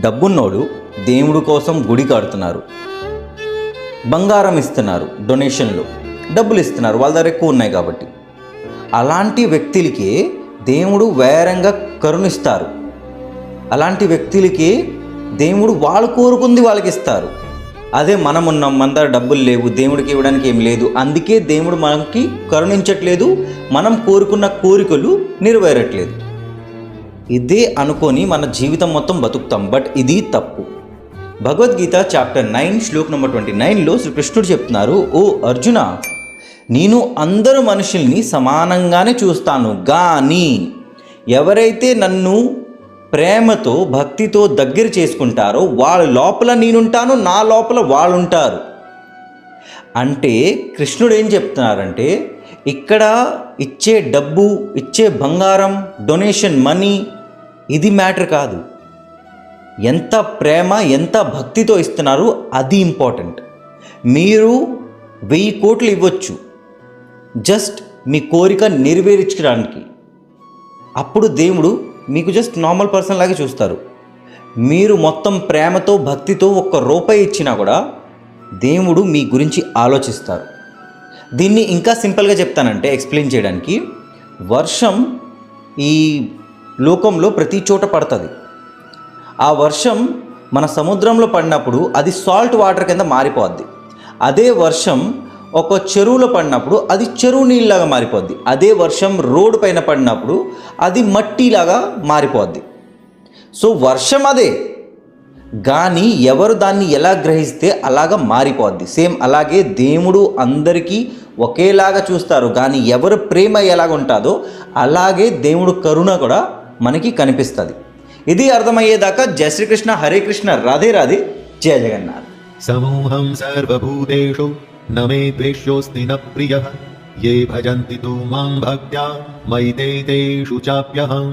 డబ్బున్నోడు దేవుడి కోసం గుడి కడుతున్నారు, బంగారం ఇస్తున్నారు, డొనేషన్లు డబ్బులు ఇస్తున్నారు, వాళ్ళ దగ్గర ఎక్కువ ఉన్నాయి కాబట్టి. అలాంటి వ్యక్తులకి దేవుడు వేరంగా కరుణిస్తారు. అలాంటి వ్యక్తులకి దేవుడు వాళ్ళు కోరుకుంది వాళ్ళకి ఇస్తారు. అదే మనం ఉన్నాం, మన దగ్గర డబ్బులు లేవు, దేవుడికి ఇవ్వడానికి ఏం లేదు, అందుకే దేవుడు మనకి కరుణించట్లేదు, మనం కోరుకున్న కోరికలు నెరవేరట్లేదు. ఇదే అనుకొని మన జీవితం మొత్తం బతుకుతాం. బట్ ఇది తప్పు. భగవద్గీత చాప్టర్ 9 శ్లోక్ నెంబర్ 29లో శ్రీకృష్ణుడు చెప్తున్నారు, ఓ అర్జున, నేను అందరు మనుషుల్ని సమానంగానే చూస్తాను, కానీ ఎవరైతే నన్ను ప్రేమతో భక్తితో దగ్గర చేసుకుంటారో వాళ్ళ లోపల నేనుంటాను, నా లోపల వాళ్ళు ఉంటారు. అంటే కృష్ణుడు ఏం చెప్తున్నారంటే, ఇక్కడ ఇచ్చే డబ్బు, ఇచ్చే బంగారం, డొనేషన్ మనీ ఇది మ్యాటర్ కాదు. ఎంత ప్రేమ, ఎంత భక్తితో ఇస్తున్నారు అది ఇంపార్టెంట్. మీరు 1000 కోట్లు ఇవ్వచ్చు జస్ట్ మీ కోరిక నెరవేర్చడానికి, అప్పుడు దేవుడు మీకు జస్ట్ నార్మల్ పర్సన్ లాగే చూస్తారు. మీరు మొత్తం ప్రేమతో భక్తితో ₹1 ఇచ్చినా కూడా దేవుడు మీ గురించి ఆలోచిస్తారు. దీన్ని ఇంకా సింపుల్గా చెప్తానంటే ఎక్స్ప్లెయిన్ చేయడానికి, వర్షం ఈ లోకంలో ప్రతి చోట పడుతుంది. ఆ వర్షం మన సముద్రంలో పడినప్పుడు అది సాల్ట్ వాటర్ కింద మారిపోద్ది. అదే వర్షం ఒక చెరువులో పడినప్పుడు అది చెరువు నీళ్ళలాగా మారిపోద్ది. అదే వర్షం రోడ్డు పైన పడినప్పుడు అది మట్టిలాగా మారిపోద్ది. సో వర్షం అదే, కానీ ఎవరు దాన్ని ఎలా గ్రహిస్తే అలాగా మారిపోద్ది. సేమ్ అలాగే దేవుడు అందరికీ ఒకేలాగా చూస్తారు, కానీ ఎవరు ప్రేమ ఎలాగ ఉంటుందో అలాగే దేవుడు కరుణ కూడా మనకి కనిపిస్తుంది. ఇది అర్థమయ్యేదాకా జయ శ్రీకృష్ణ, హరే కృష్ణ, రాధే రాధే, జయ జగన్నాథ్. సమూహం సర్వభూతేషు न मे द्वेष्योऽस्ति न प्रियः ये भजन्ति तु मां भक्त्या मयि ते तेषु चाप्यहम्.